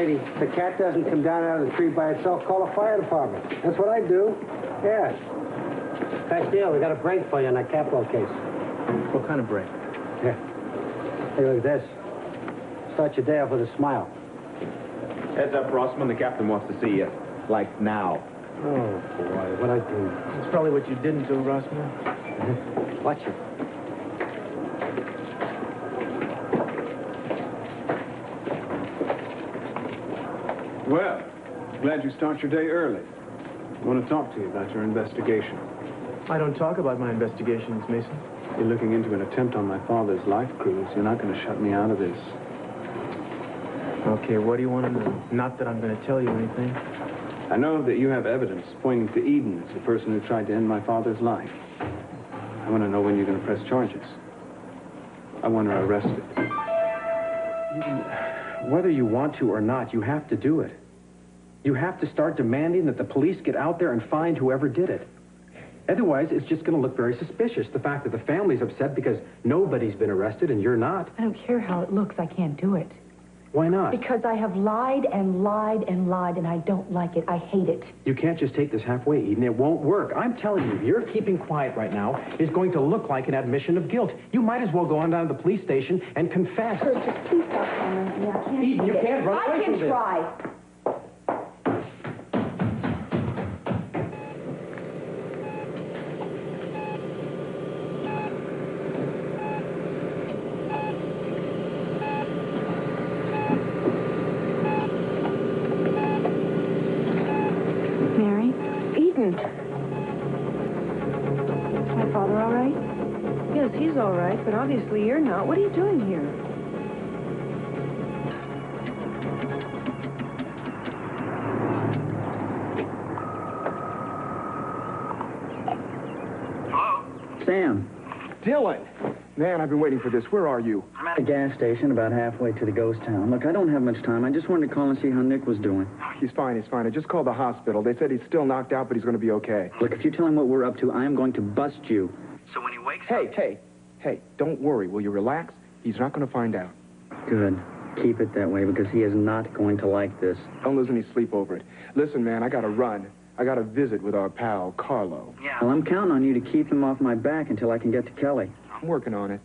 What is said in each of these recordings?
lady. If the cat doesn't come down out of the tree by itself, call the fire department. That's what I do. Yeah. Castile, we got a break for you in that capital case. What kind of break? Yeah. Hey, look at this. Start your day off with a smile. Heads up, Rossman. The captain wants to see you. Like now. Oh, boy. What'd I do? It's probably what you didn't do, Rossman. Watch it. Well, glad you start your day early. I want to talk to you about your investigation. I don't talk about my investigations, Mason. You're looking into an attempt on my father's life cruise. You're not going to shut me out of this. Okay, what do you want to know? Not that I'm going to tell you anything. I know that you have evidence pointing to Eden as the person who tried to end my father's life. I want to know when you're going to press charges. I want her arrested. Whether you want to or not, you have to do it. You have to start demanding that the police get out there and find whoever did it. Otherwise, it's just going to look very suspicious. The fact that the family's upset because nobody's been arrested and you're not. I don't care how it looks. I can't do it. Why not? Because I have lied and lied and lied, and I don't like it. I hate it. You can't just take this halfway, Eden. It won't work. I'm telling you, your keeping quiet right now is going to look like an admission of guilt. You might as well go on down to the police station and confess. Kurt, just please stop calling me. I can't Eden, you can't run away from this. I can try. He's all right, but obviously you're not. What are you doing here? Hello? Sam. Dylan! Man, I've been waiting for this. Where are you? I'm at a gas station about halfway to the ghost town. Look, I don't have much time. I just wanted to call and see how Nick was doing. He's fine, he's fine. I just called the hospital. They said he's still knocked out, but he's going to be okay. Look, if you tell him what we're up to, I am going to bust you. So when he wakes Hey, up... hey, don't worry. Will you relax? He's not going to find out. Good. Keep it that way, because he is not going to like this. Don't lose any sleep over it. Listen, man, I got to run. I got a visit with our pal, Carlo. Yeah. Well, I'm counting on you to keep him off my back until I can get to Kelly. I'm working on it.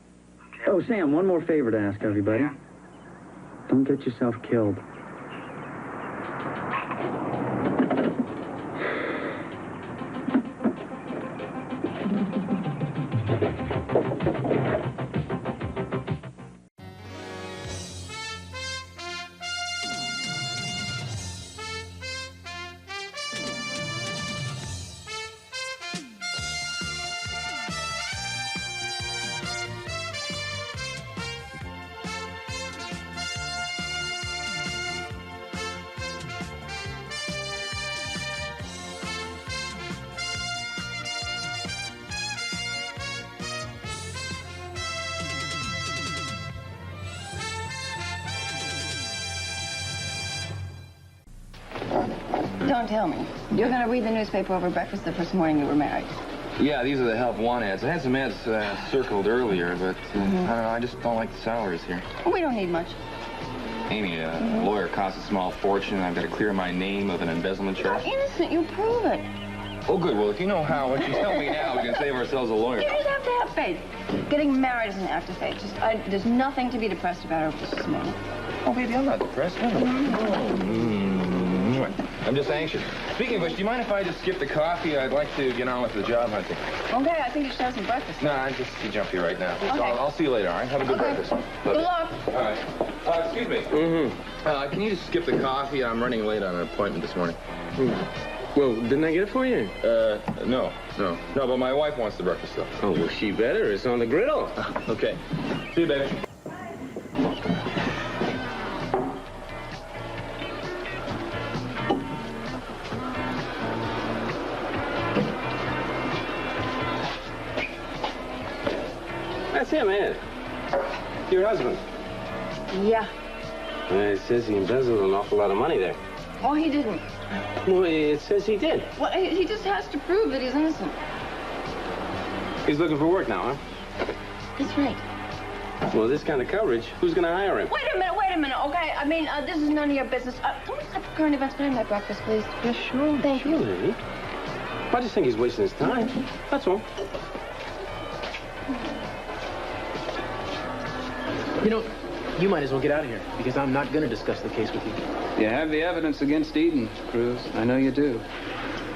Okay. Oh, Sam, one more favor to ask everybody. Yeah. Don't get yourself killed. Don't tell me. You're going to read the newspaper over breakfast the first morning you were married. Yeah, these are the help want ads. I had some ads circled earlier, but I don't know, I just don't like the salaries here. We don't need much. Amy, a lawyer costs a small fortune. I've got to clear my name of an embezzlement charge. You're innocent. You prove it. Oh, good. Well, if you know how, what you tell me now, we can save ourselves a lawyer. You just have to have faith. Getting married is an act of faith. There's nothing to be depressed about over this morning. Oh, baby, I'm not depressed. I'm just anxious. Speaking of which, do you mind if I just skip the coffee? I'd like to get on with the job hunting. Okay, I think you should have some breakfast. No, I just jump here right now. Okay. So I'll see you later, all right? Have a good breakfast. Good luck. All right. Excuse me. Can you just skip the coffee? I'm running late on an appointment this morning. Well, didn't I get it for you? No, but my wife wants the breakfast, though. Oh, well, she better. It's on the griddle. Okay. See you, baby. That's him, Ed. Your husband. Yeah. It says he embezzled an awful lot of money there. Oh, he didn't. Well, it says he did. Well, he just has to prove that he's innocent. He's looking for work now, huh? That's right. Well, this kind of coverage, who's going to hire him? Wait a minute, okay? I mean, this is none of your business. Don't stop the current events. Can I have my breakfast, please? Yeah, sure. Thank you. Lady. I just think he's wasting his time. That's all. You know, you might as well get out of here, because I'm not going to discuss the case with you. You have the evidence against Eden, Cruz. I know you do.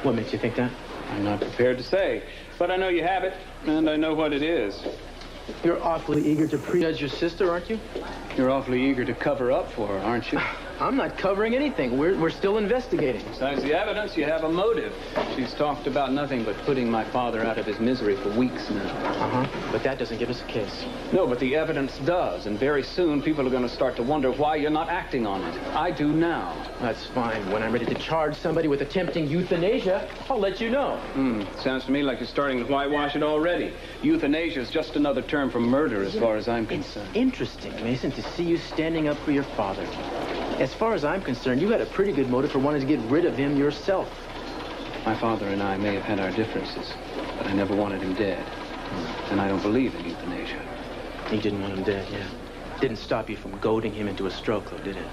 What makes you think that? I'm not prepared to say, but I know you have it, and I know what it is. You're awfully eager to prejudge your sister, aren't you? You're awfully eager to cover up for her, aren't you? I'm not covering anything. We're still investigating. Besides the evidence, you have a motive. She's talked about nothing but putting my father out of his misery for weeks now. Uh-huh. But that doesn't give us a case. No, but the evidence does, and very soon people are going to start to wonder why you're not acting on it. I do now. That's fine. When I'm ready to charge somebody with attempting euthanasia, I'll let you know. Sounds to me like you're starting to whitewash it already. Euthanasia is just another term for murder as far as I'm concerned. It's interesting, Mason, to see you standing up for your father. As far as I'm concerned, you had a pretty good motive for wanting to get rid of him yourself. My father and I may have had our differences, but I never wanted him dead. And I don't believe in euthanasia. You didn't want him dead, yeah. Didn't stop you from goading him into a stroke, though, did it?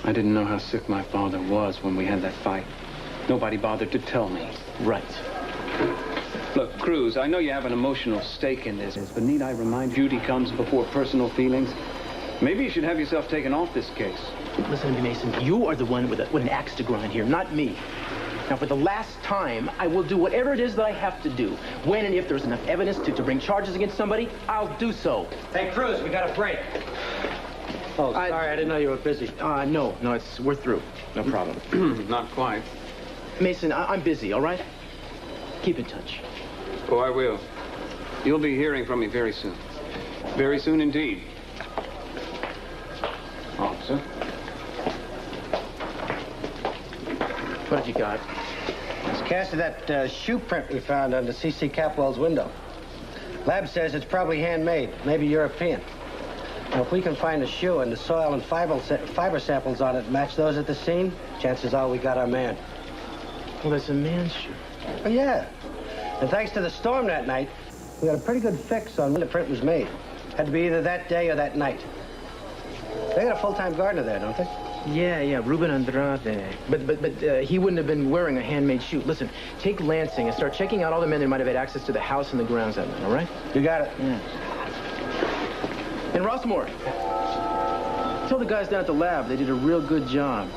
I didn't know how sick my father was when we had that fight. Nobody bothered to tell me. Right. Look, Cruz, I know you have an emotional stake in this, but need I remind you, duty comes before personal feelings? Maybe you should have yourself taken off this case. Listen to me, Mason. You are the one with an axe to grind here, not me. Now, for the last time, I will do whatever it is that I have to do. When and if there's enough evidence to bring charges against somebody, I'll do so. Hey, Cruz, we got a break. Oh, sorry, I didn't know you were busy. No, we're through. No problem. Not quite. Mason, I'm busy, all right? Keep in touch. Oh, I will. You'll be hearing from me very soon. Very soon indeed. Officer. What have you got? It's a cast of that shoe print we found under C.C. Capwell's window. Lab says it's probably handmade, maybe European. Now, if we can find a shoe and the soil and fiber samples on it match those at the scene, chances are we got our man. Well, that's a man's shoe. Oh, yeah. And thanks to the storm that night, we got a pretty good fix on when the print was made. Had to be either that day or that night. They got a full-time gardener there, don't they? Yeah, Ruben Andrade. But he wouldn't have been wearing a handmade shoe. Listen, take Lansing and start checking out all the men that might have had access to the house and the grounds that night, all right? You got it. Yeah. And Rossmore, tell the guys down at the lab they did a real good job.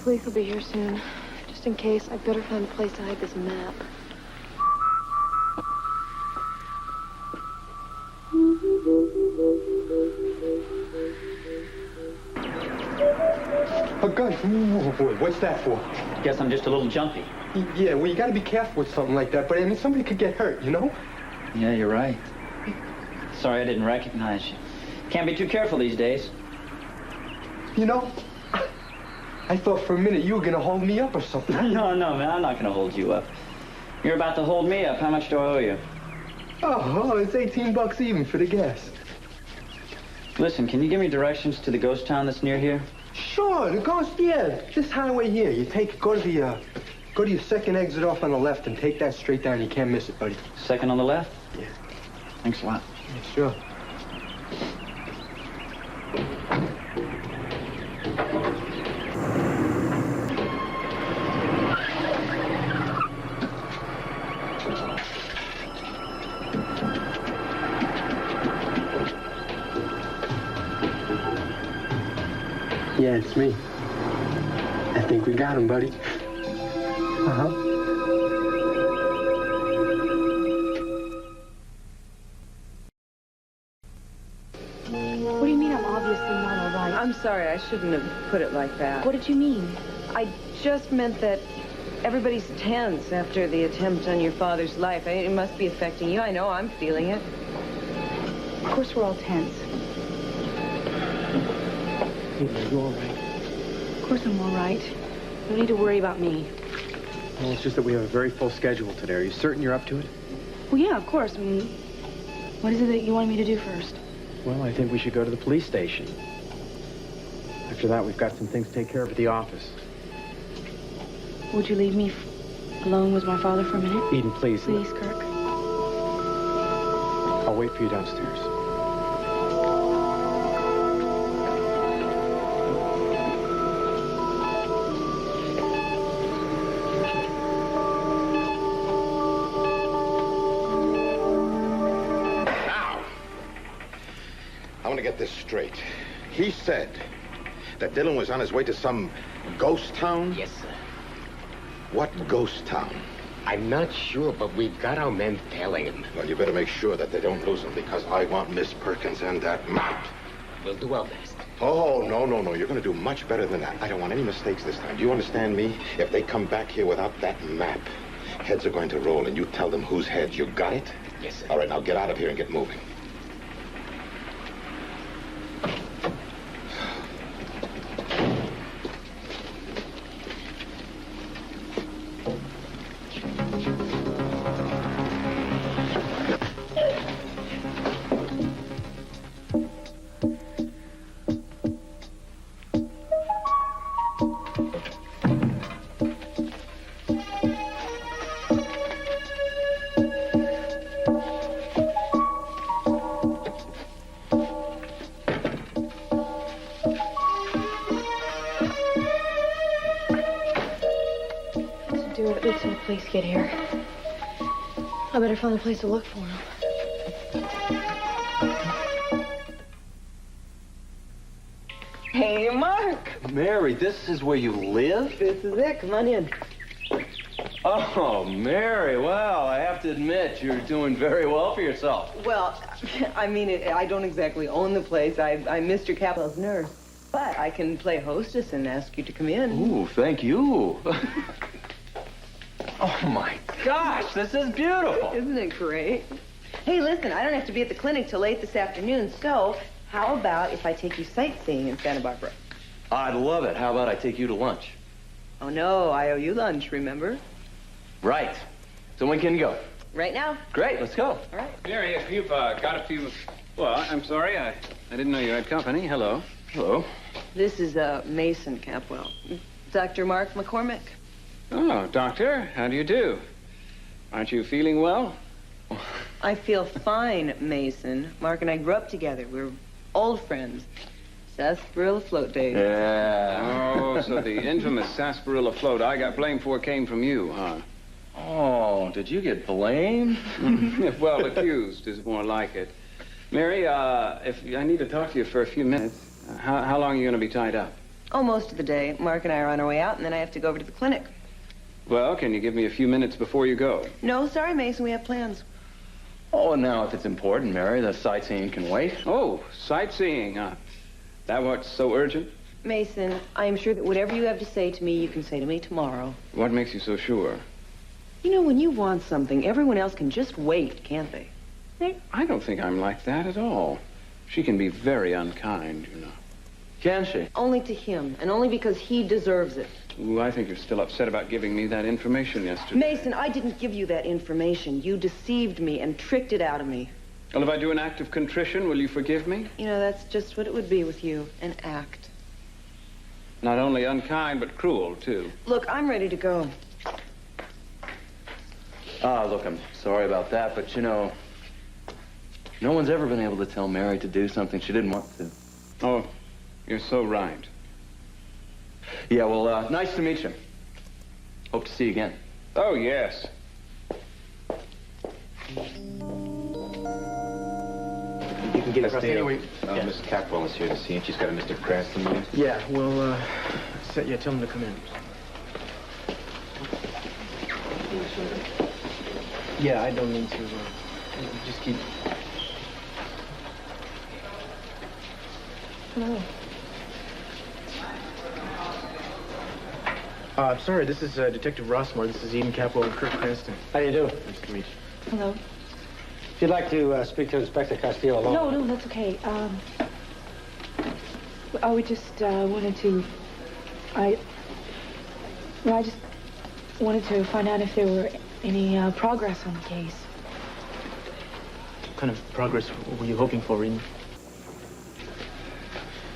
Police will be here soon. Just in case, I'd better find a place to hide this map. A gun? What's that for? Guess I'm just a little jumpy. Yeah, well, you gotta be careful with something like that, but I mean, somebody could get hurt, you know? Yeah, you're right. Sorry I didn't recognize you. Can't be too careful these days. You know, I thought for a minute you were going to hold me up or something. No, man, I'm not going to hold you up. You're about to hold me up. How much do I owe you? Oh, it's $18 even for the gas. Listen, can you give me directions to the ghost town that's near here? Sure, the ghost, yeah. This highway here. You go to your second exit off on the left and take that straight down. You can't miss it, buddy. Second on the left? Yeah. Thanks a lot. Yeah, sure. Yeah, it's me. I think we got him, buddy. Uh-huh. What do you mean I'm obviously not all right? I'm sorry, I shouldn't have put it like that. What did you mean? I just meant that everybody's tense after the attempt on your father's life. It must be affecting you. I know I'm feeling it. Of course we're all tense. Are you all right? Of course I'm all right. No need to worry about me. Well, it's just that we have a very full schedule today. Are you certain you're up to it? Well, yeah, of course. I mean, what is it that you wanted me to do first? Well, I think we should go to the police station. After that, we've got some things to take care of at the office. Would you leave me alone with my father for a minute? Eden, please. Please, Kirk. I'll wait for you downstairs. Get this straight. He said that Dillon was on his way to some ghost town? Yes, sir. What ghost town? I'm not sure, but we've got our men tailing him. Well, you better make sure that they don't lose him, because I want Miss Perkins and that map. We'll do our best. Oh, no. You're going to do much better than that. I don't want any mistakes this time. Do you understand me? If they come back here without that map, heads are going to roll, and you tell them whose heads. You got it? Yes, sir. All right, now get out of here and get moving. Police get here. I better find a place to look for him. Hey, Mark. Mary, this is where you live? This is it. Come on in. Oh, Mary, well, I have to admit, you're doing very well for yourself. Well, I mean, I don't exactly own the place. I'm Mr. Capel's nurse. But I can play hostess and ask you to come in. Ooh, thank you. Oh, my gosh, this is beautiful. Isn't it great? Hey, listen, I don't have to be at the clinic till late this afternoon, so how about if I take you sightseeing in Santa Barbara? I'd love it. How about I take you to lunch? Oh, no, I owe you lunch, remember? Right. So when can you go? Right now. Great, let's go. All right. Mary, if you've got a few... Well, I'm sorry, I didn't know you had company. Hello. Hello. This is Mason Capwell. Dr. Mark McCormick. Oh, doctor, how do you do? Aren't you feeling well? I feel fine, Mason. Mark and I grew up together. We're old friends. Sarsaparilla float days. Yeah. Oh, so the infamous sarsaparilla float I got blamed for came from you, huh? Oh, did you get blamed? Well, accused is more like it. Mary, if I need to talk to you for a few minutes, how long are you going to be tied up? Oh, most of the day. Mark and I are on our way out, and then I have to go over to the clinic. Well, can you give me a few minutes before you go? No, sorry, Mason. We have plans. Oh, now, if it's important, Mary, the sightseeing can wait. Oh, sightseeing, huh? That what's so urgent? Mason, I am sure that whatever you have to say to me, you can say to me tomorrow. What makes you so sure? You know, when you want something, everyone else can just wait, can't they? I don't think I'm like that at all. She can be very unkind, you know. Can she? Only to him, and only because he deserves it. Ooh, I think you're still upset about giving me that information yesterday. Mason, I didn't give you that information. You deceived me and tricked it out of me. Well, if I do an act of contrition, will you forgive me? You know, that's just what it would be with you, an act. Not only unkind, but cruel, too. Look, I'm ready to go. Ah, look, I'm sorry about that, but you know, no one's ever been able to tell Mary to do something she didn't want to. Oh, you're so right. Yeah, well, nice to meet you. Hope to see you again. Oh, yes. You can get across Castillo, anyway. Miss Capwell is here to see, and she's got a Mr. Cranston with her. Yeah, well, yeah, tell him to come in. Yeah, I don't mean to, just keep... Hello. I'm sorry, this is Detective Rossmore. This is Eden Capwell and Kirk Cranston. How do you do? Nice to meet you. Hello. If you'd like to speak to Inspector Castillo alone. No, that's okay. We just wanted to... I just wanted to find out if there were any progress on the case. What kind of progress were you hoping for, Eden?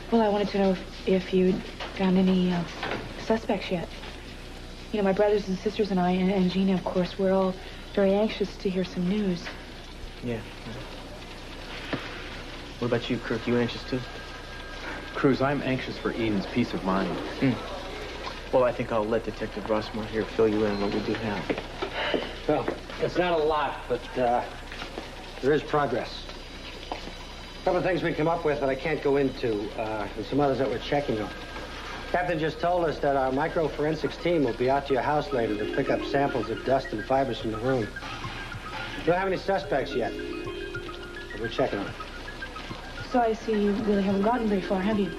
Well, I wanted to know if you'd found any suspects yet. You know, my brothers and sisters and I, and Gina, of course, we're all very anxious to hear some news. Yeah. What about you, Kirk? You anxious, too? Cruz, I'm anxious for Eden's peace of mind. Well, I think I'll let Detective Rossmore here fill you in on what we do have. Well, it's not a lot, but there is progress. A couple of things we come up with that I can't go into, and some others that we're checking on. Captain just told us that our microforensics team will be out to your house later to pick up samples of dust and fibers from the room. We don't have any suspects yet, but we're checking on it. So I see you really haven't gotten very far, have you?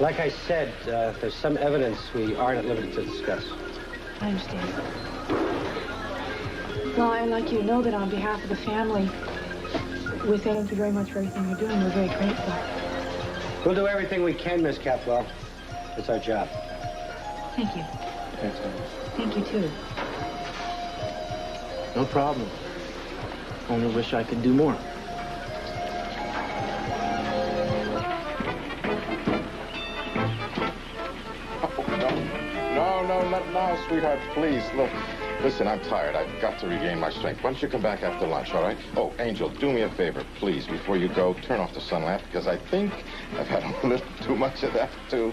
Like I said, there's some evidence we aren't at liberty to discuss. I understand. Well, I'd like you to know that on behalf of the family, we thank you very much for everything you're doing. We're very grateful. We'll do everything we can, Miss Capwell. It's our job. Thank you. Thanks, man. Thank you, too. No problem. Only wish I could do more. No, not now, sweetheart. Please, look. Listen, I'm tired. I've got to regain my strength. Why don't you come back after lunch, all right? Oh, Angel, do me a favor, please. Before you go, turn off the sun lamp, because I think I've had a little too much of that, too.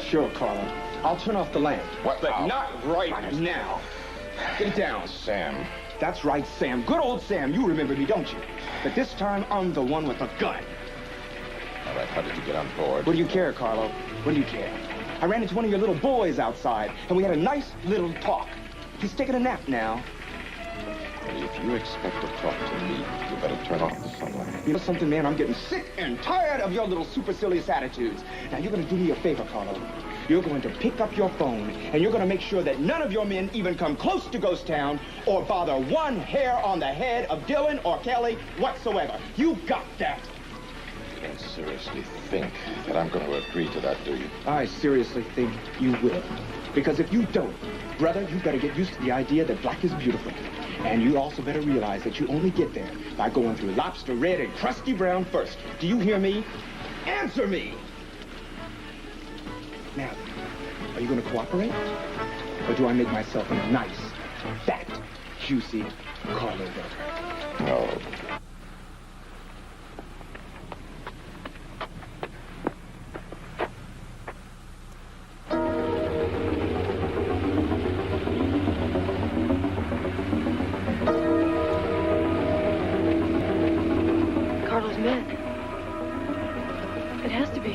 Sure, Carlo. I'll turn off the lamp. What? But not right now. Get down. Sam. That's right, Sam. Good old Sam. You remember me, don't you? But this time, I'm the one with the gun. All right, how did you get on board? What do you care, Carlo? What do you care? I ran into one of your little boys outside, and we had a nice little talk. He's taking a nap now. If you expect to talk to me, you better turn off the sun lamp. You know something, man? I'm getting sick and tired of your little supercilious attitudes. Now, you're going to do me a favor, Carlo. You're going to pick up your phone, and you're going to make sure that none of your men even come close to Ghost Town or bother one hair on the head of Dylan or Kelly whatsoever. You got that? You don't seriously think that I'm going to agree to that, do you? I seriously think you will. Because if you don't, brother, you better get used to the idea that black is beautiful. And you also better realize that you only get there by going through lobster red and crusty brown first. Do you hear me? Answer me! Now, are you going to cooperate? Or do I make myself a nice, fat, juicy Carlo burger? No. Carlo's men. It has to be.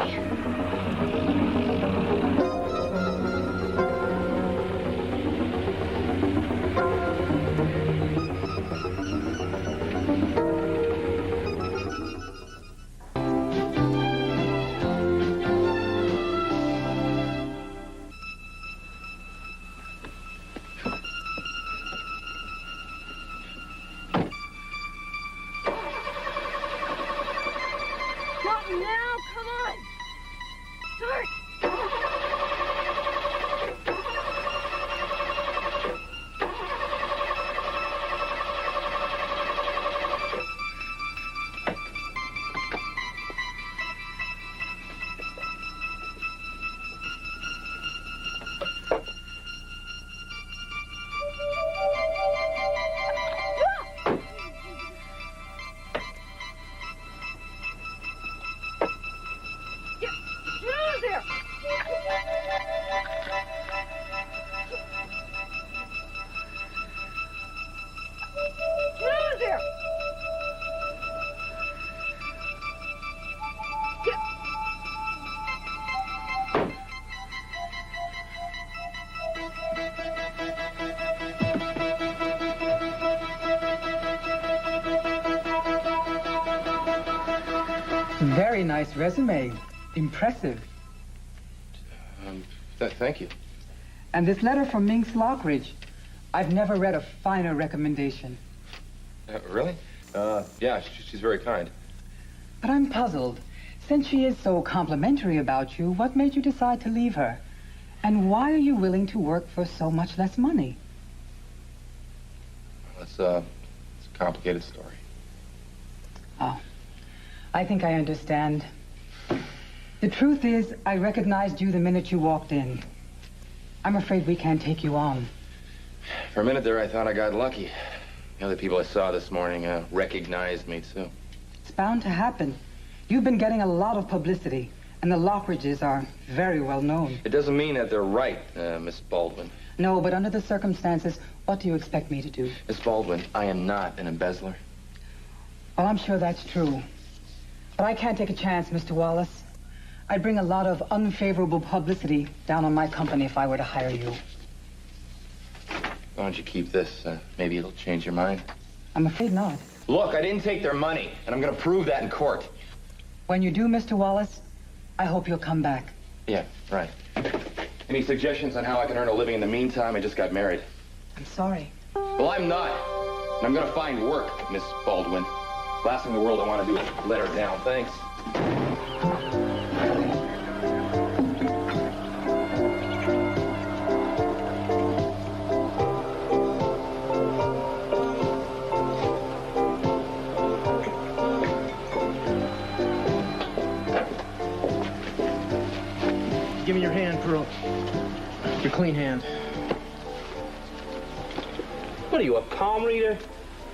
Very nice resume. Impressive. Thank you. And this letter from Minx Lockridge. I've never read a finer recommendation. Really? Yeah, she's very kind. But I'm puzzled. Since she is so complimentary about you, what made you decide to leave her? And why are you willing to work for so much less money? Well, it's a complicated story. Oh, I think I understand. The truth is, I recognized you the minute you walked in. I'm afraid we can't take you on. For a minute there, I thought I got lucky. The other people I saw this morning recognized me, too. It's bound to happen. You've been getting a lot of publicity, and the Lockridges are very well known. It doesn't mean that they're right, Miss Baldwin. No, but under the circumstances, what do you expect me to do? Miss Baldwin, I am not an embezzler. Well, I'm sure that's true. But I can't take a chance, Mr. Wallace. I'd bring a lot of unfavorable publicity down on my company if I were to hire you. Why don't you keep this? Maybe it'll change your mind. I'm afraid not. Look, I didn't take their money, and I'm going to prove that in court. When you do, Mr. Wallace, I hope you'll come back. Yeah, right. Any suggestions on how I can earn a living in the meantime? I just got married. I'm sorry. Well, I'm not. And I'm going to find work, Miss Baldwin. Last thing in the world I want to do is let her down. Thanks. Give me your hand, Pearl. Your clean hand. What are you, a palm reader?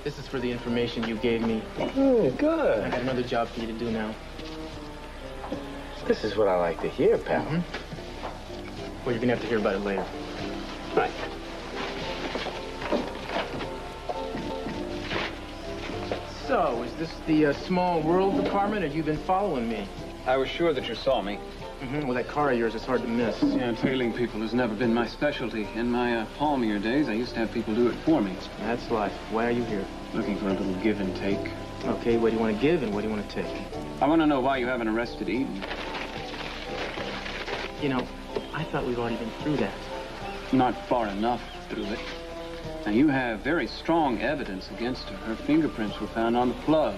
This is for the information you gave me. Oh, good. I got another job for you to do now. This is what I like to hear, pal. Well, you're gonna have to hear about it later. Right. So, is this the small world department, or you been following me? I was sure that you saw me. Well, that car of yours is hard to miss. Yeah, tailing people has never been my specialty. In my palmier days, I used to have people do it for me. That's life. Why are you here? Looking for a little give and take. Okay, what do you want to give and what do you want to take? I want to know why you haven't arrested Eden. You know, I thought we'd already been through that. Not far enough through it. Now, you have very strong evidence against her. Her fingerprints were found on the plug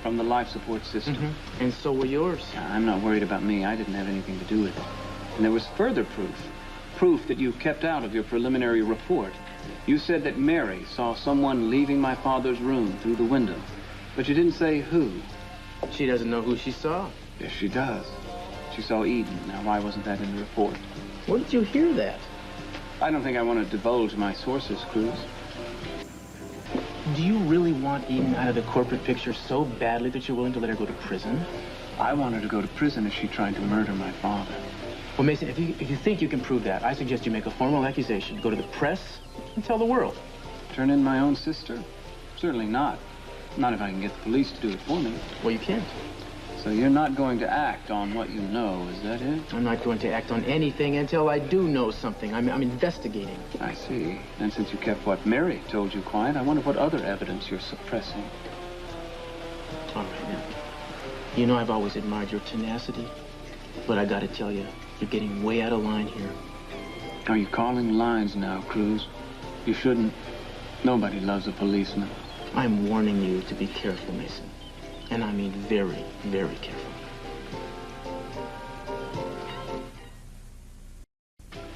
from the life support system. And so were yours. I'm not worried about me. I didn't have anything to do with it. And there was further proof that you kept out of your preliminary report. You said that Mary saw someone leaving my father's room through the window, but you didn't say who. She doesn't know who she saw. Yes, she does. She saw Eden. Now, why wasn't that in the report? Where did you hear that? I don't think I want to divulge my sources, Cruz. Do you really want Eden out of the corporate picture so badly that you're willing to let her go to prison? I want her to go to prison if she tried to murder my father. Well, Mason, if you think you can prove that, I suggest you make a formal accusation, go to the press, and tell the world. Turn in my own sister? Certainly not. Not if I can get the police to do it for me. Well, you can't. So you're not going to act on what you know, is that it? I'm not going to act on anything until I do know something. I'm investigating. I see. And since you kept what Mary told you quiet, I wonder what other evidence you're suppressing. All right, now. You know I've always admired your tenacity, but I gotta tell you, you're getting way out of line here. Are you calling lines now, Cruz? You shouldn't. Nobody loves a policeman. I'm warning you to be careful, Mason. And I mean very, very careful.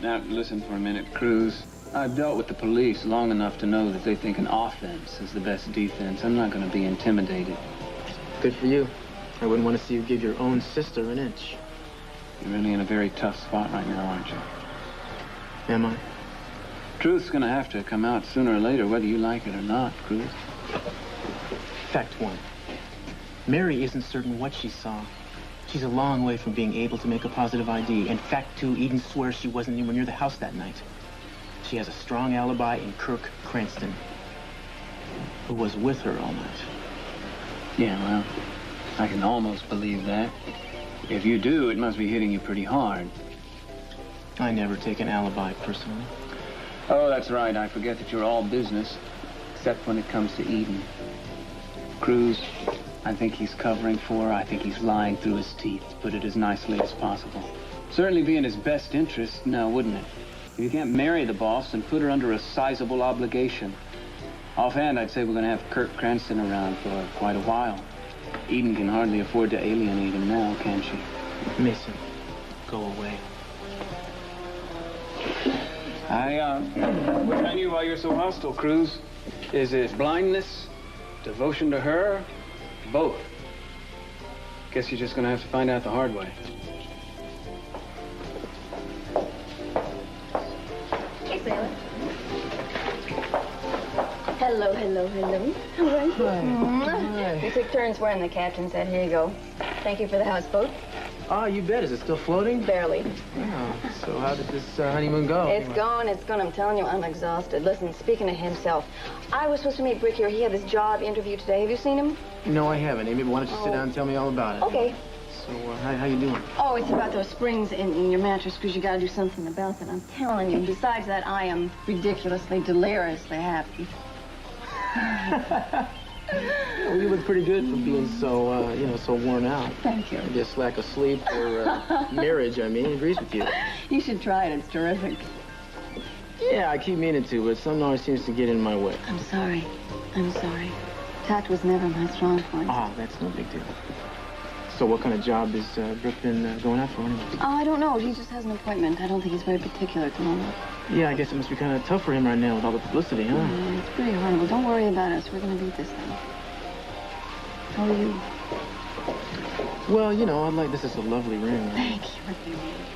Now, listen for a minute, Cruz. I've dealt with the police long enough to know that they think an offense is the best defense. I'm not going to be intimidated. Good for you. I wouldn't want to see you give your own sister an inch. You're really in a very tough spot right now, aren't you? Am I? Truth's going to have to come out sooner or later, whether you like it or not, Cruz. Fact one. Mary isn't certain what she saw. She's a long way from being able to make a positive ID. And fact two, Eden swears she wasn't anywhere near the house that night. She has a strong alibi in Kirk Cranston, who was with her all night. Yeah, well, I can almost believe that. If you do, it must be hitting you pretty hard. I never take an alibi personally. Oh, that's right. I forget that you're all business, except when it comes to Eden. Cruz, I think he's covering for her. I think he's lying through his teeth, to put it as nicely as possible. Certainly be in his best interest, now, wouldn't it? If you can't marry the boss, then put her under a sizable obligation. Offhand, I'd say we're going to have Kirk Cranston around for quite a while. Eden can hardly afford to alienate him now, can she? Miss him. Go away. I wish I knew why you're so hostile, Cruz. Is it blindness? Devotion to her? Both. Guess you're just gonna have to find out the hard way. Hey, Sailor. Hello, hello, hello. How are you? Hi. We took turns wearing the captain's hat. Here you go. Thank you for the houseboat. Ah, you bet. Is it still floating? Barely. Oh, so how did this honeymoon go? It's gone. It's gone. I'm telling you, I'm exhausted. Listen, speaking of himself, I was supposed to meet Brick here. He had this job interview today. Have you seen him? No, I haven't. Amy, why don't you sit down and tell me all about it? Okay. So, how you doing? Oh, it's about those springs in your mattress, because you got to do something about that. I'm telling you. Besides that, I am ridiculously, deliriously happy. Well, you look pretty good for being so, so worn out. Thank you. I guess lack of sleep or marriage, agrees with you. You should try it. It's terrific. Yeah, I keep meaning to, but something always seems to get in my way. I'm sorry. I'm sorry. Tact was never my strong point. Ah, that's no big deal. So what kind of job is Brooke been going out for anyway? Oh, I don't know. He just has an appointment. I don't think he's very particular at the moment. Yeah, I guess it must be kind of tough for him right now with all the publicity, huh? Yeah, it's pretty horrible. Don't worry about us. We're going to beat this thing. How are you? Well, I'd like this is a lovely ring. Thank you.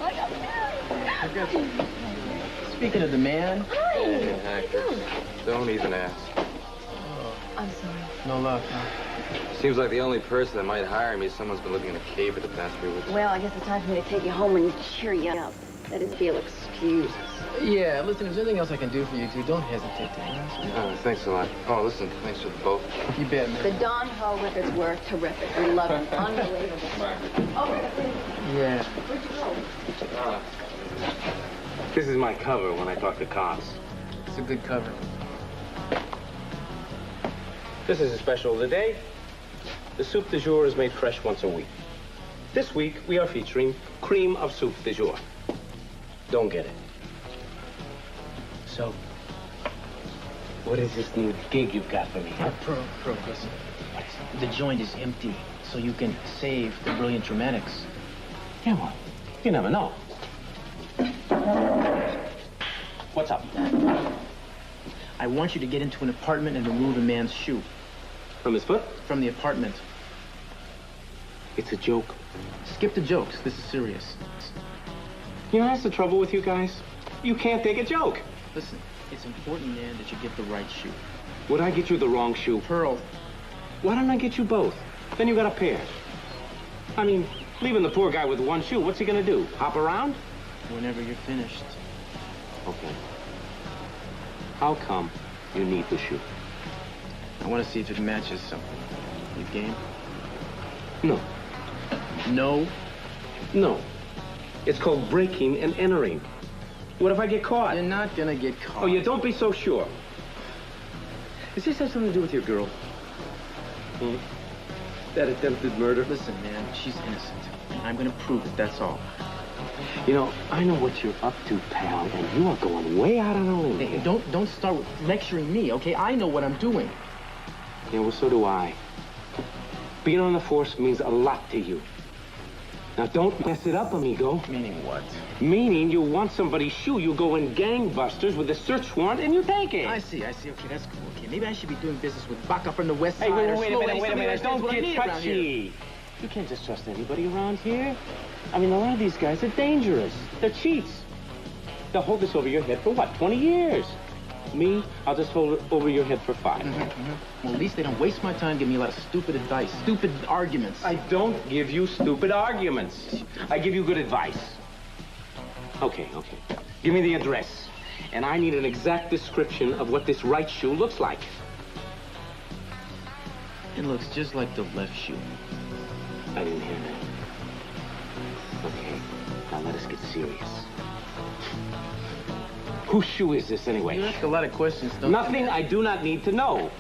I've got some. Speaking of the man. Hi. Actors. Don't even ask. I'm sorry. No luck, huh? Seems like the only person that might hire me is someone's been living in a cave for the past 3 weeks. Well, I guess it's time for me to take you home and cheer you up. That is, if you'll excuse us. Yeah, listen, if there's anything else I can do for you two, don't hesitate to ask. Oh, thanks a lot. Oh, listen, thanks for the boat. You bet, man. The Don Ho records were terrific. We love them. Unbelievable. Yeah. Where'd you go? This is my cover when I talk to cops. It's a good cover. This is a special of the day. The soup du jour is made fresh once a week. This week, we are featuring cream of soup du jour. Don't get it. So, what is this new gig you've got for me? Pro, listen. The joint is empty, so you can save the brilliant dramatics. Yeah, well, you never know. What's up? I want you to get into an apartment and remove a man's shoe. From his foot? From the apartment. It's a joke. Skip the jokes. This is serious. You know, that's the trouble with you guys. You can't take a joke. Listen, it's important, man, that you get the right shoe. Would I get you the wrong shoe? Pearl. Why don't I get you both? Then you got a pair. I mean, leaving the poor guy with one shoe, what's he gonna do? Hop around? Whenever you're finished. Okay. How come you need the shoe? I want to see if it matches something. You game? No. No? No. It's called breaking and entering. What if I get caught? You're not gonna get caught. Oh, you don't be so sure. Does this have something to do with your girl? Hmm? That attempted murder? Listen, man, she's innocent. And I'm gonna prove it, that's all. You know, I know what you're up to, pal, and you are going way out on a limb. Hey, don't start lecturing me, okay? I know what I'm doing. Yeah, well, so do I. Being on the force means a lot to you. Now, don't mess it up, amigo. Meaning what? Meaning you want somebody's shoe, you go in gangbusters with a search warrant, and you take it. I see. Okay, that's cool. Okay, maybe I should be doing business with Baca from the West Side. Hey, or wait a minute. Don't what I get need around here. touchy. You can't just trust anybody around here. I mean, a lot of these guys are dangerous. They're cheats. They'll hold this over your head for what, 20 years? Me, I'll just hold it over your head for 5. Well, at least they don't waste my time giving me a lot of stupid advice, stupid arguments. I don't give you stupid arguments. I give you good advice. Okay. Give me the address. And I need an exact description of what this right shoe looks like. It looks just like the left shoe. I didn't hear that. Okay, now let us get serious. Whose shoe is this, anyway? You ask a lot of questions, don't you? Nothing I do not need to know.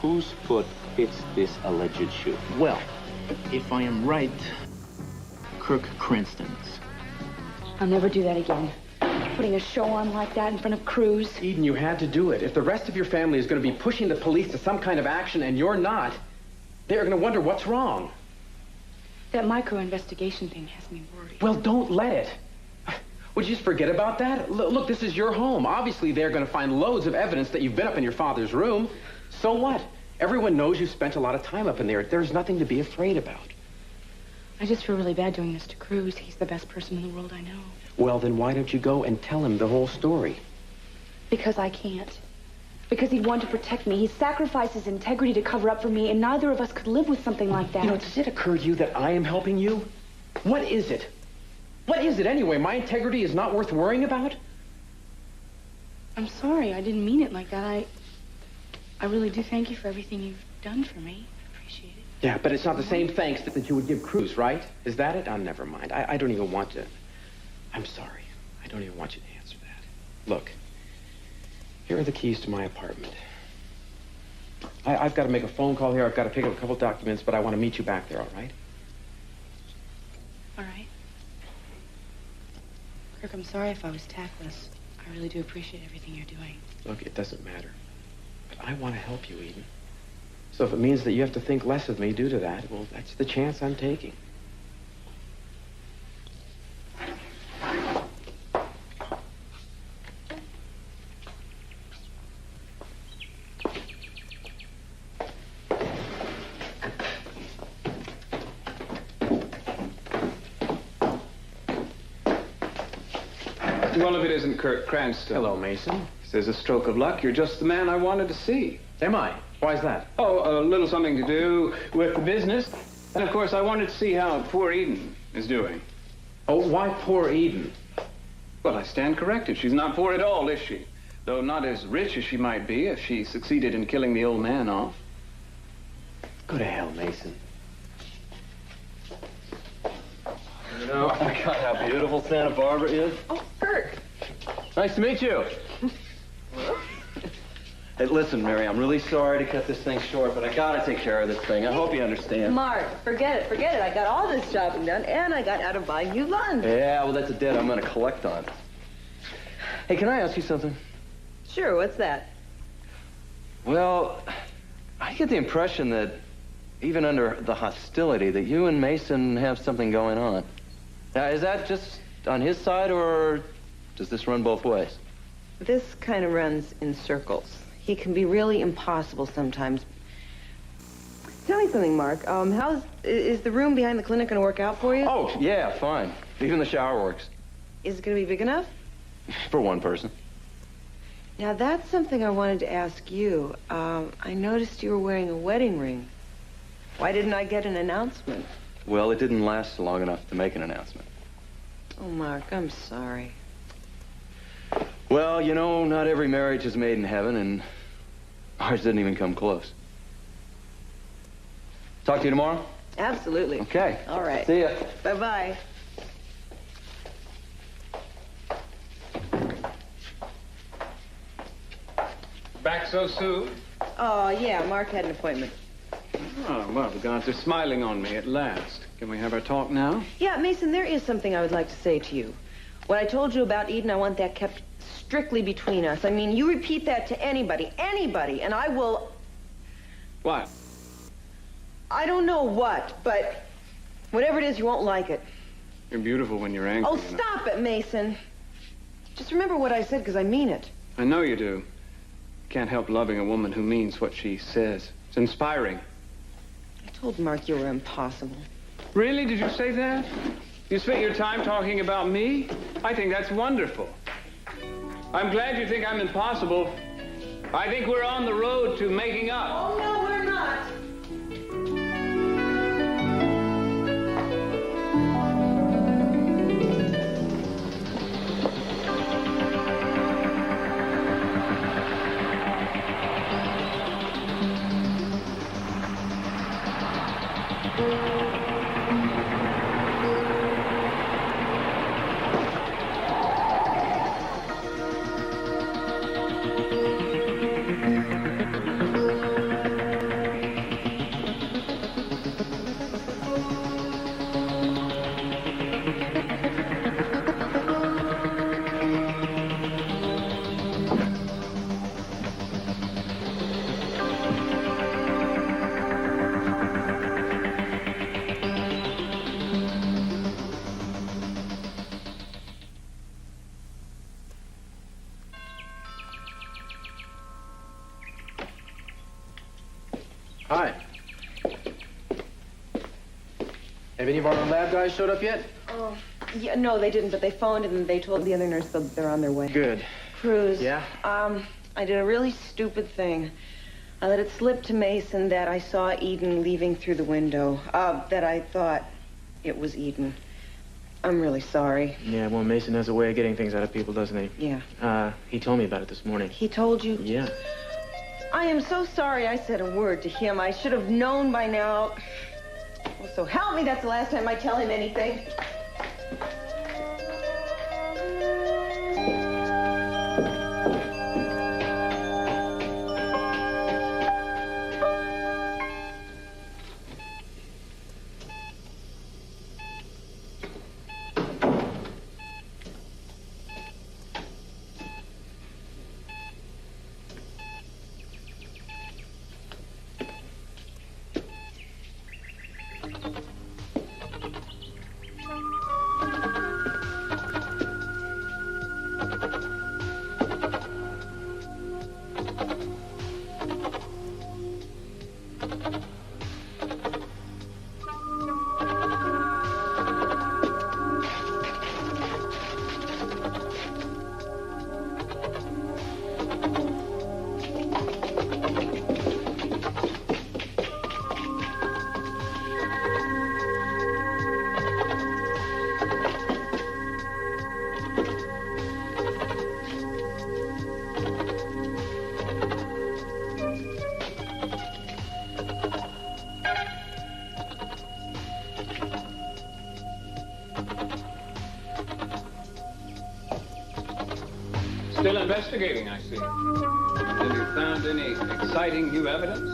Whose foot It's this alleged shoe. Well, if I am right, Kirk Cranston's. I'll never do that again. Putting a show on like that in front of crews. Eden, you had to do it. If the rest of your family is going to be pushing the police to some kind of action and you're not, they're going to wonder what's wrong. That micro-investigation thing has me worried. Well, don't let it. Would you just forget about that? Look, this is your home. Obviously, they're going to find loads of evidence that you've been up in your father's room. So what? Everyone knows you spent a lot of time up in there. There's nothing to be afraid about. I just feel really bad doing this to Cruz. He's the best person in the world I know. Well, then why don't you go and tell him the whole story? Because I can't. Because he'd want to protect me. He sacrificed his integrity to cover up for me, and neither of us could live with something like that. You know, does it occur to you that I am helping you? What is it? What is it anyway? My integrity is not worth worrying about? I'm sorry. I didn't mean it like that. I really do thank you for everything you've done for me. I appreciate it. Yeah, but it's not the same thanks that you would give Cruz, right? Is that it? Oh, never mind. I don't even want to. I'm sorry. I don't even want you to answer that. Look, here are the keys to my apartment. I've got to make a phone call here. I've got to pick up a couple documents, but I want to meet you back there, all right? All right. Kirk, I'm sorry if I was tactless. I really do appreciate everything you're doing. Look, it doesn't matter. But I want to help you, Eden. So if it means that you have to think less of me due to that, well, that's the chance I'm taking. Well, if it isn't Kirk Cranston. Hello, Mason. Says a stroke of luck. You're just the man I wanted to see. Am I? Why's that? Oh, a little something to do with the business. And, of course, I wanted to see how poor Eden is doing. Oh, why poor Eden? Well, I stand corrected. She's not poor at all, is she? Though not as rich as she might be if she succeeded in killing the old man off. Go to hell, Mason. You know, I got how beautiful Santa Barbara is. Oh, Kirk. Nice to meet you. Hey, listen, Mary, I'm really sorry to cut this thing short, but I gotta take care of this thing. I hope you understand. Mark, forget it. I got all this shopping done, and I got out of buying you lunch. Yeah, well, that's a debt I'm gonna collect on. Hey, can I ask you something? Sure, what's that? Well, I get the impression that even under the hostility, that you and Mason have something going on. Now, is that just on his side, or does this run both ways? This kind of runs in circles. He can be really impossible sometimes. Tell me something, Mark. Is the room behind the clinic going to work out for you? Oh, yeah, fine. Even the shower works. Is it going to be big enough? For one person. Now, that's something I wanted to ask you. I noticed you were wearing a wedding ring. Why didn't I get an announcement? Well, it didn't last long enough to make an announcement. Oh, Mark, I'm sorry. Well, you know, not every marriage is made in heaven, and ours didn't even come close. Talk to you tomorrow? Absolutely. Okay. All right. See ya. Bye-bye. Back so soon? Oh, yeah, Mark had an appointment. Oh, well, the gods are smiling on me at last. Can we have our talk now? Yeah, Mason, there is something I would like to say to you. What I told you about Eden, I want that kept strictly between us. I mean, you repeat that to anybody, and I will... What? I don't know what, but whatever it is, you won't like it. You're beautiful when you're angry. Oh, stop it, Mason. Just remember what I said, because I mean it. I know you do. Can't help loving a woman who means what she says. It's inspiring. I told Mark you were impossible. Really? Did you say that? You spent your time talking about me? I think that's wonderful. I'm glad you think I'm impossible. I think we're on the road to making up. Oh, no, we're not. Hi. Have any of our lab guys showed up yet? Oh, yeah, no, they didn't, but they phoned and they told the other nurse that they're on their way. Good. Cruz. Yeah? I did a really stupid thing. I let it slip to Mason that I saw Eden leaving through the window, that I thought it was Eden. I'm really sorry. Yeah, well, Mason has a way of getting things out of people, doesn't he? Yeah. He told me about it this morning. He told you? Yeah. I am so sorry I said a word to him. I should have known by now. Well, so help me, that's the last time I tell him anything. Still investigating, I see. Have you found any exciting new evidence?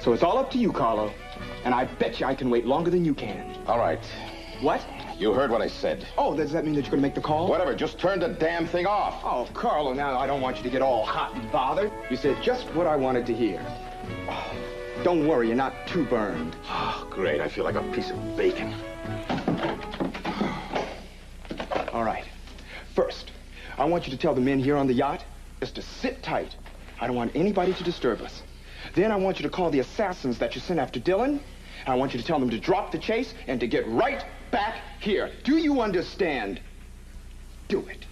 So it's all up to you, Carlo. And I bet you I can wait longer than you can. All right. What? You heard what I said. Oh, does that mean that you're going to make the call? Whatever, just turn the damn thing off. Oh, Carlo, now I don't want you to get all hot and bothered. You said just what I wanted to hear. Oh, don't worry, you're not too burned. Oh, great. I feel like a piece of bacon. All right. First, I want you to tell the men here on the yacht just to sit tight. I don't want anybody to disturb us. Then I want you to call the assassins that you sent after Dylan. And I want you to tell them to drop the chase and to get right back here. Do you understand? Do it.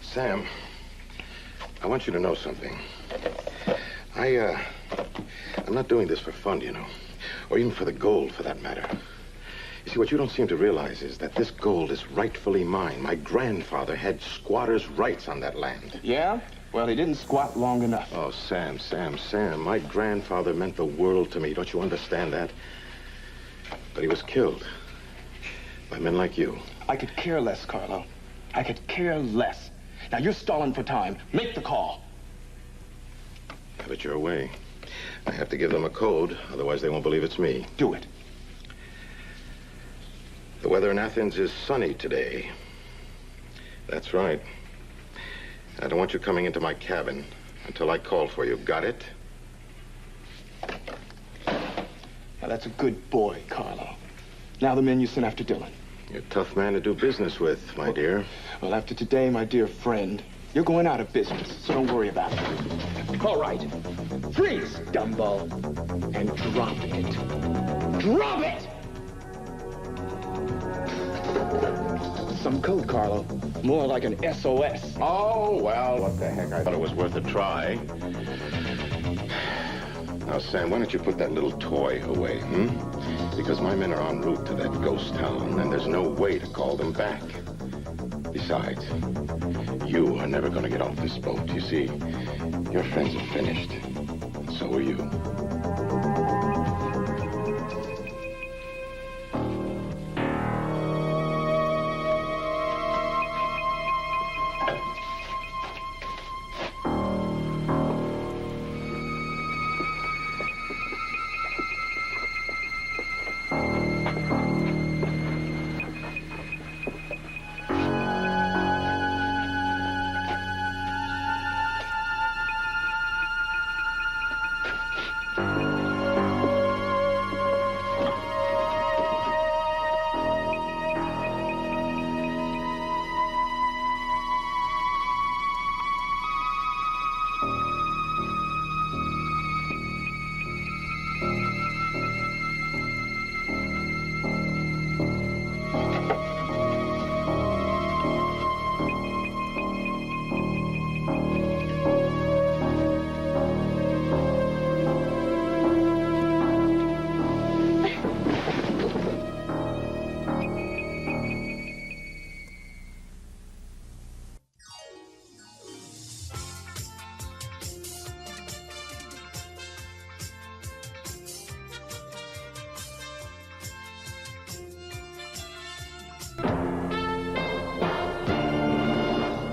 Sam, I want you to know something. I'm not doing this for fun, you know. Or even for the gold, for that matter. You see, what you don't seem to realize is that this gold is rightfully mine. My grandfather had squatter's rights on that land. Yeah? Well, he didn't squat long enough. Oh, Sam. My grandfather meant the world to me. Don't you understand that? But he was killed by men like you. I could care less, Carlo. I could care less. Now, you're stalling for time. Make the call. Have it your way. I have to give them a code, otherwise they won't believe it's me. Do it. The weather in Athens is sunny today. That's right. I don't want you coming into my cabin until I call for you. Got it? Now, that's a good boy, Carlo. Now the men you sent after Dylan. You're a tough man to do business with, my dear. Well, after today, my dear friend, you're going out of business, so don't worry about it. All right. Freeze, Dumbo. And drop it. Drop it! some code, Carlo. More like an SOS. Oh, well, what the heck? I thought it was worth a try. Now, Sam, why don't you put that little toy away, Because my men are en route to that ghost town, and there's no way to call them back. Besides, you are never going to get off this boat. You see, your friends are finished. So are you.